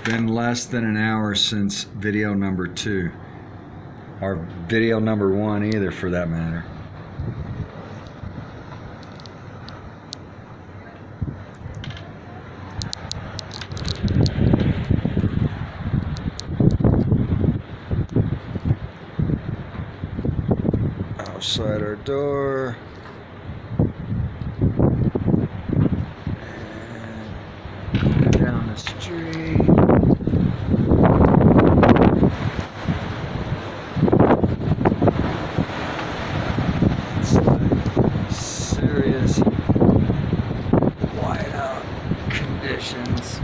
been less than an hour since video number 2, or video number 1 either, for that matter. Outside our door. And down the street. It's like serious whiteout conditions.